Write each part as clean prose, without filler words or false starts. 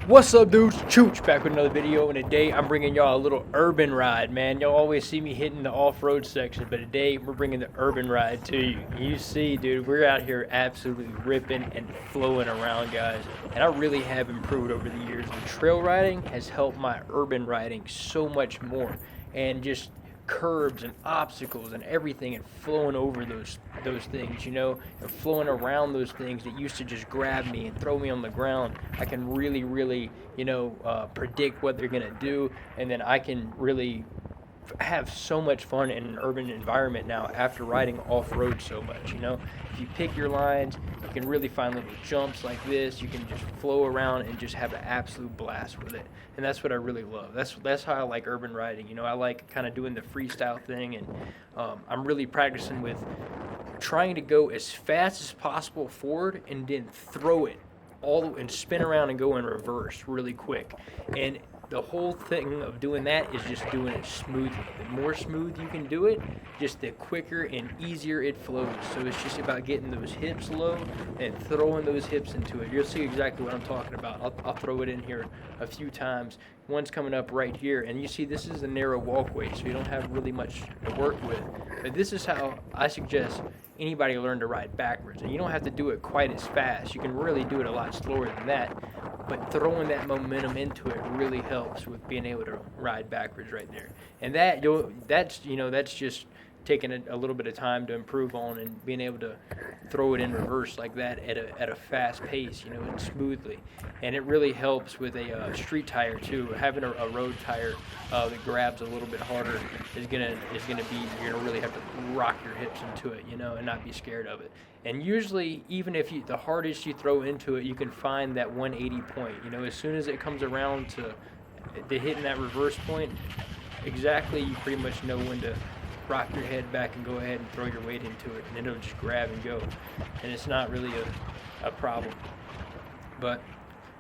What's up, dudes? Chooch back with another video, and today I'm bringing y'all a little urban ride, man. Y'all always see me hitting the off-road section, but today we're bringing the urban ride to you. You see, dude, we're out here absolutely ripping and flowing around, guys, and I really have improved over the years. The trail riding has helped my urban riding so much more, and just curbs and obstacles and everything, and flowing over those things, and flowing around those things that used to just grab me and throw me on the ground. I can really predict what they're gonna do, and then I can really have so much fun in an urban environment now after riding off-road so much. If you pick your lines, you can really find little jumps like this. You can just flow around and just have an absolute blast with it, and that's what I really love. That's how I like urban riding. I like kind of doing the freestyle thing, and I'm really practicing with trying to go as fast as possible forward and then throw it all and spin around and go in reverse really quick. And the whole thing of doing that is just doing it smoothly. The more smooth you can do it, just the quicker and easier it flows. So it's just about getting those hips low and throwing those hips into it. You'll see exactly what I'm talking about. I'll throw it in here a few times. One's coming up right here, and you see this is a narrow walkway, so you don't have really much to work with. But this is how I suggest anybody learn to ride backwards. And you don't have to do it quite as fast. You can really do it a lot slower than that. But throwing that momentum into it really helps with being able to ride backwards right there. And that's just taking a little bit of time to improve on, and being able to throw it in reverse like that at a fast pace, and smoothly. And it really helps with a street tire too. Having a road tire that grabs a little bit harder is gonna be, you're gonna really have to rock your hips into it, and not be scared of it. And usually, even if the hardest you throw into it, you can find that 180 point. As soon as it comes around to hitting that reverse point, exactly, you pretty much know when to rock your head back and go ahead and throw your weight into it, and then it'll just grab and go, and it's not really a problem. But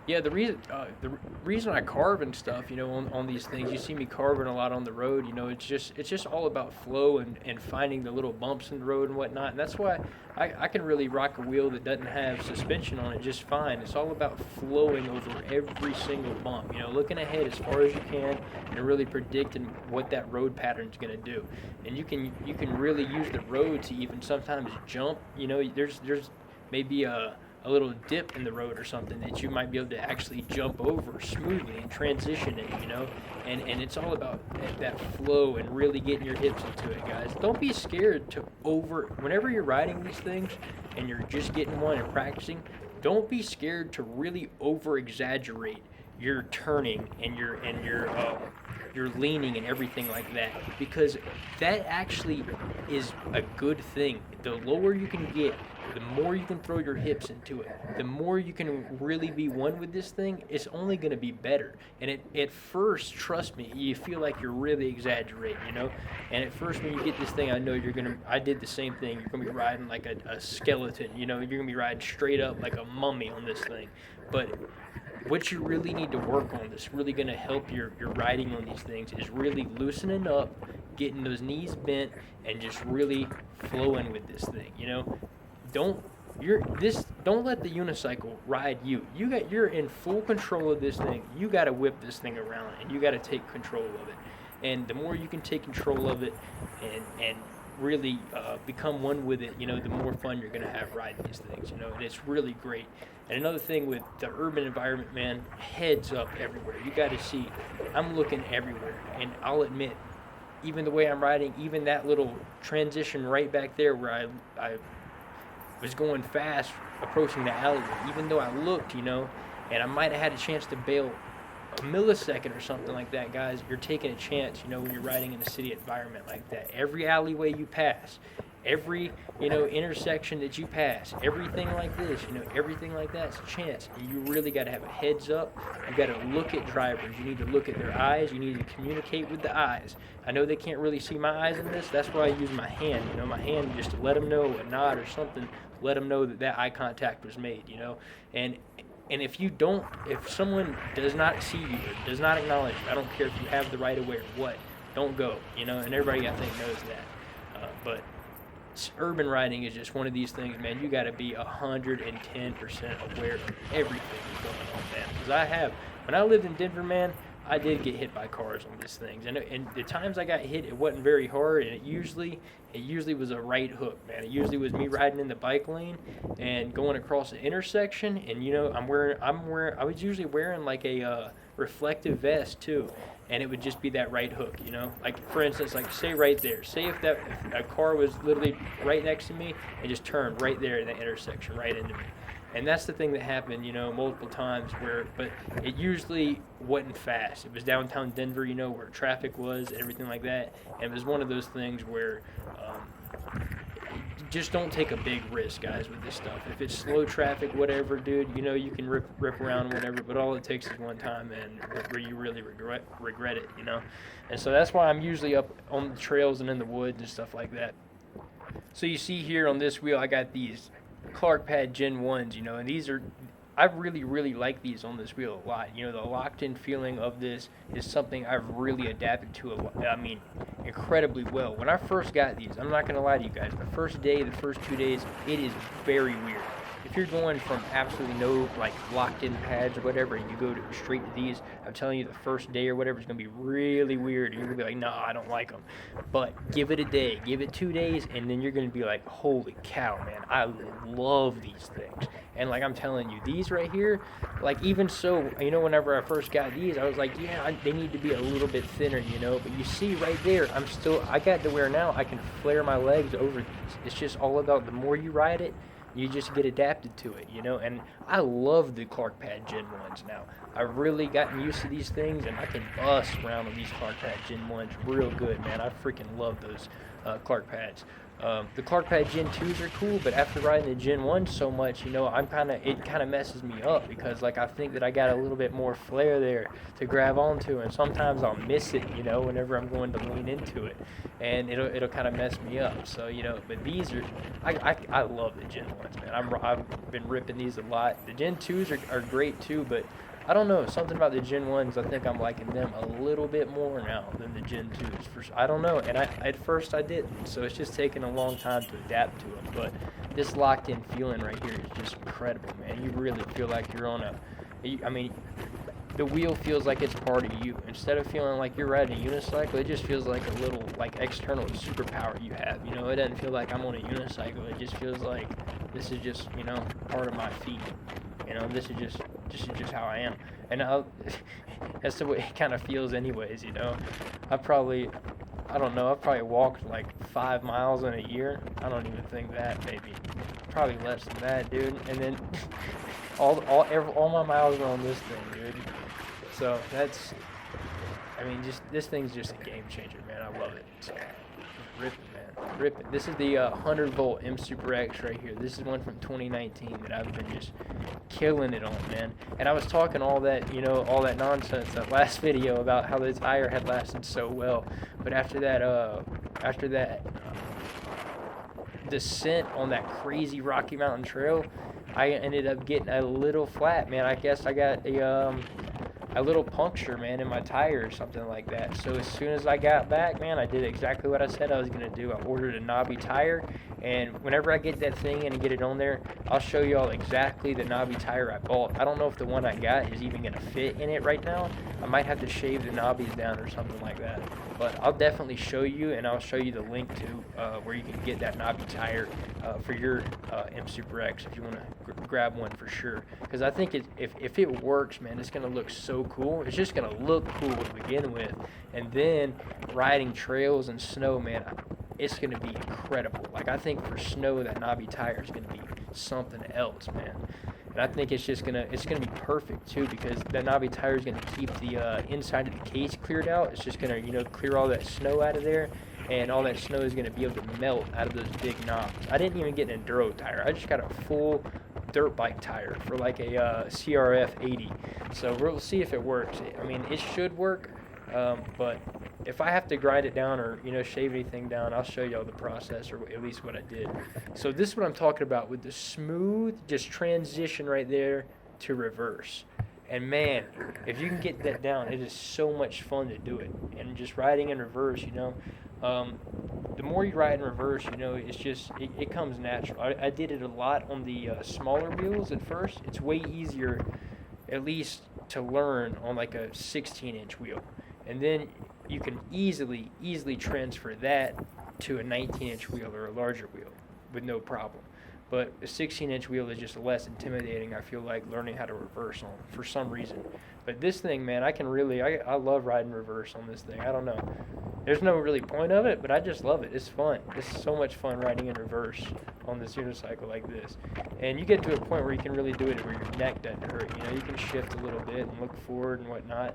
yeah, the reason I carve and stuff, on these things, you see me carving a lot on the road. It's just all about flow and finding the little bumps in the road and whatnot. And that's why I can really rock a wheel that doesn't have suspension on it just fine. It's all about flowing over every single bump. Looking ahead as far as you can and really predicting what that road pattern is going to do. And you can really use the road to even sometimes jump. There's maybe a little dip in the road or something that you might be able to actually jump over smoothly and transition it, and it's all about that flow and really getting your hips into it, guys. Don't be scared to whenever you're riding these things and you're just getting one and practicing, don't be scared to really over exaggerate your turning and your leaning and everything like that, because that actually is a good thing. The lower you can get, the more you can throw your hips into it, the more you can really be one with this thing. It's only going to be better. And at first, trust me, you feel like you're really exaggerating, and at first when you get this thing, I did the same thing. You're going to be riding like a skeleton, you're going to be riding straight up like a mummy on this thing. But what you really need to work on that's really going to help your riding on these things is really loosening up, getting those knees bent, and just really flowing with this thing. Don't let the unicycle ride you. You're in full control of this thing. You got to whip this thing around, and you got to take control of it. And the more you can take control of it and really become one with it, the more fun you're going to have riding these things, and it's really great. And another thing with the urban environment, man, heads up everywhere. You got to see, I'm looking everywhere, and I'll admit, even the way I'm riding, even that little transition right back there where I was going fast approaching the alleyway, even though I looked, and I might have had a chance to bail a millisecond or something like that, guys. You're taking a chance, when you're riding in a city environment like that. Every alleyway you pass, every intersection that you pass, everything like this, everything like that's a chance. And you really got to have a heads up. You got to look at drivers. You need to look at their eyes. You need to communicate with the eyes. I know they can't really see my eyes in this. That's why I use my hand. My hand, just to let them know, a nod or something, let them know that eye contact was made. And if someone does not see you, or does not acknowledge you, I don't care if you have the right of way or what, don't go. And everybody I think knows that. But urban riding is just one of these things, man. You got to be 110% aware of everything that's going on, man. Because when I lived in Denver, man, I did get hit by cars on these things, and the times I got hit, it wasn't very hard, and it usually was a right hook, man. It usually was me riding in the bike lane and going across the intersection, and I was usually wearing like a reflective vest too, and it would just be that right hook, like for instance, like say right there, say if a car was literally right next to me and just turned right there in the intersection right into me. And that's the thing that happened, multiple times but it usually wasn't fast. It was downtown Denver, where traffic was, everything like that. And it was one of those things where just don't take a big risk, guys, with this stuff. If it's slow traffic, whatever, dude, you can rip around, whatever, but all it takes is one time and where you really regret it, And so that's why I'm usually up on the trails and in the woods and stuff like that. So you see here on this wheel, I got these Clark Pad Gen 1s, and these are, I really, really like these on this wheel a lot. The locked-in feeling of this is something I've really adapted to, incredibly well. When I first got these, I'm not going to lie to you guys, the first 2 days, it is very weird. If you're going from absolutely no, locked-in pads or whatever, and you go straight to these, I'm telling you, the first day or whatever is going to be really weird. You're going to be like, nah, I don't like them. But give it a day, give it 2 days, and then you're going to be like, holy cow, man, I love these things. And I'm telling you, these right here, even so, whenever I first got these, I was like, yeah, they need to be a little bit thinner, But you see right there, I got to where now I can flare my legs over these. It's just all about the more you ride it, you just get adapted to it, and I love the Clark Pad Gen 1s now. I've really gotten used to these things, and I can bust around on these Clark Pad Gen 1s real good, man. I freaking love those Clark Pads. The Clark Pad Gen 2s are cool, but after riding the Gen 1 so much, it kind of messes me up because, I think that I got a little bit more flair there to grab onto, and sometimes I'll miss it, whenever I'm going to lean into it, and it'll kind of mess me up. So, but these are, I love the Gen 1s, man. I've been ripping these a lot. The Gen 2s are great too, but I don't know, something about the Gen 1s, I think I'm liking them a little bit more now than the Gen 2s. I don't know, and at first I didn't, so it's just taking a long time to adapt to them. But this locked-in feeling right here is just incredible, man. You really feel like you're on the wheel feels like it's part of you. Instead of feeling like you're riding a unicycle, it just feels like a little, external superpower you have. It doesn't feel like I'm on a unicycle. It just feels like this is just, part of my feet. This is just how I am, and that's the way it kind of feels, anyways. I've probably walked 5 miles in a year. I don't even think that, maybe, probably less than that, dude. And then all my miles are on this thing, dude. So this thing's just a game changer, man. I love it. So, ripping, man, ripping. This is the 100-volt M Super X right here. This is one from 2019 that I've been just killing it on, man. And I was talking all that nonsense that last video about how the tire had lasted so well, but after that descent on that crazy Rocky Mountain Trail, I ended up getting a little flat, man. I guess I got a little puncture, man, in my tire or something like that. So as soon as I got back, man, I did exactly what I said I was going to do. I ordered a knobby tire, and whenever I get that thing in and get it on there, I'll show you all exactly the knobby tire I bought. I don't know if the one I got is even going to fit in it right now. I might have to shave the knobbies down or something like that. But I'll definitely show you, and I'll show you the link to where you can get that knobby tire for your M Super X if you want to grab one for sure. Because I think if it works, man, it's going to look so cool. It's just going to look cool to begin with. And then riding trails and snow, man, it's going to be incredible. I think for snow, that knobby tire is going to be something else, man. And I think it's gonna be perfect too, because that knobby tire is gonna keep the inside of the case cleared out. It's just gonna clear all that snow out of there, and all that snow is gonna be able to melt out of those big knobs. I didn't even get an enduro tire. I just got a full dirt bike tire for a CRF 80. So we'll see if it works. It should work, but if I have to grind it down or shave anything down, I'll show you all the process, or at least what I did. So this is what I'm talking about with the smooth just transition right there to reverse. And man, if you can get that down, it is so much fun to do it. And just riding in reverse, the more you ride in reverse, it's just it comes natural. I did it a lot on the smaller wheels at first. It's way easier, at least to learn on like a 16-inch wheel, and then you can easily transfer that to a 19-inch wheel or a larger wheel with no problem. But a 16-inch wheel is just less intimidating, I feel like, learning how to reverse on for some reason. But this thing, man, I love riding reverse on this thing. I don't know. There's no really point of it, but I just love it. It's fun. It's so much fun riding in reverse on this unicycle like this. And you get to a point where you can really do it where your neck doesn't hurt. You know, you can shift a little bit and look forward and whatnot.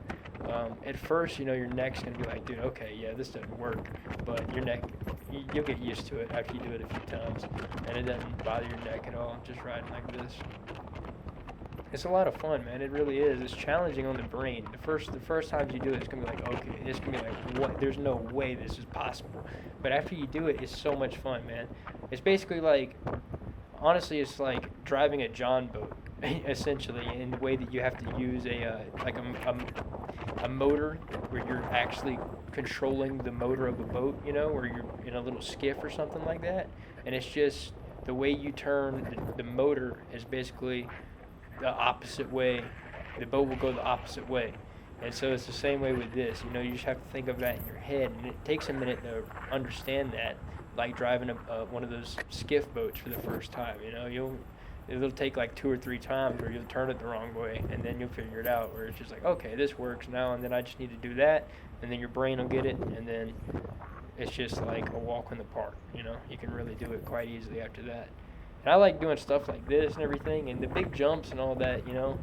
At first, you know, your neck's going to be like, dude, okay, yeah, this doesn't work. But your neck, you'll get used to it after you do it a few times. And it doesn't bother your neck at all, just riding like this. It's a lot of fun, man. It really is. It's challenging on the brain. The first times you do it, it's gonna be like, okay, it's gonna be like, what? There's no way this is possible. But after you do it, it's so much fun, man. It's basically like, honestly, it's like driving a John boat, essentially, in the way that you have to use a motor where you're actually controlling the motor of a boat, you know, or you're in a little skiff or something like that. And it's just the way you turn the motor is basically the opposite way. The boat will go the opposite way. And so it's the same way with this. You know, you just have to think of that in your head, and it takes a minute to understand that, like driving one of those skiff boats for the first time. You know, it'll take like 2 or 3 times where you'll turn it the wrong way, and then you'll figure it out, where it's just like, okay, this works now, and then I just need to do that, and then your brain will get it, and then it's just like a walk in the park. You know, you can really do it quite easily after that. And I like doing stuff like this and everything, and the big jumps and all that, you know,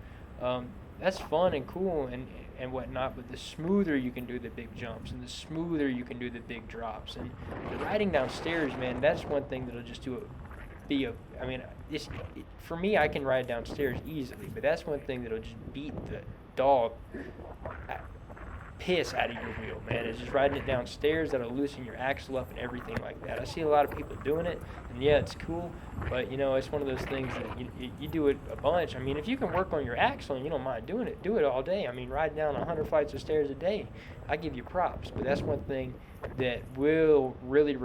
that's fun and cool and whatnot, but the smoother you can do the big jumps and the smoother you can do the big drops. And the riding downstairs, man, that's one thing that'll just for me, I can ride downstairs easily, but that's one thing that'll just beat the dog piss out of your wheel, man. It's just riding it downstairs that'll loosen your axle up and everything like that. I see a lot of people doing it, and yeah, it's cool, but you know, it's one of those things that you do it a bunch. I mean, if you can work on your axle and you don't mind doing it, do it all day. I mean, riding down 100 flights of stairs a day, I give you props. But that's one thing that will really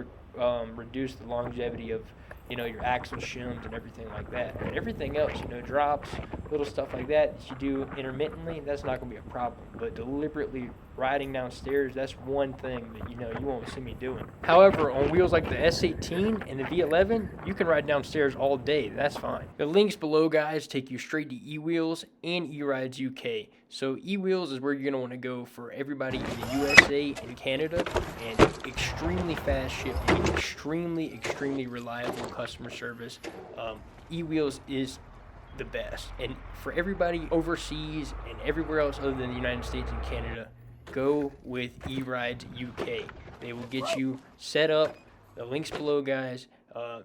reduce the longevity of, you know, your axle shims and everything like that. But everything else, you know, drops, little stuff like that you do intermittently, that's not going to be a problem. But deliberately riding downstairs, that's one thing that, you know, you won't see me doing. However, on wheels like the S18 and the V11, you can ride downstairs all day. That's fine. The links below, guys, take you straight to eWheels and eRides UK. So eWheels is where you're going to want to go for everybody in the USA and Canada, and extremely fast shipping, extremely reliable customer service. eWheels is the best. And for everybody overseas and everywhere else other than the United States and Canada, go with eRides UK. They will get you set up. The links below, guys.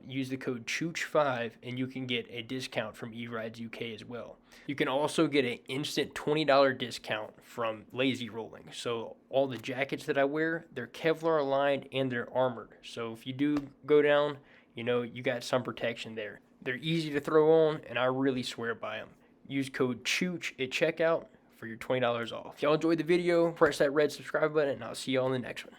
Use the code CHOOCH5 and you can get a discount from eRides UK as well. You can also get an instant $20 discount from Lazy Rolling. So all the jackets that I wear, they're Kevlar aligned and they're armored. So if you do go down, you know, you got some protection there. They're easy to throw on, and I really swear by them. Use code CHOOCH at checkout for your $20 off. If y'all enjoyed the video, press that red subscribe button, and I'll see y'all in the next one.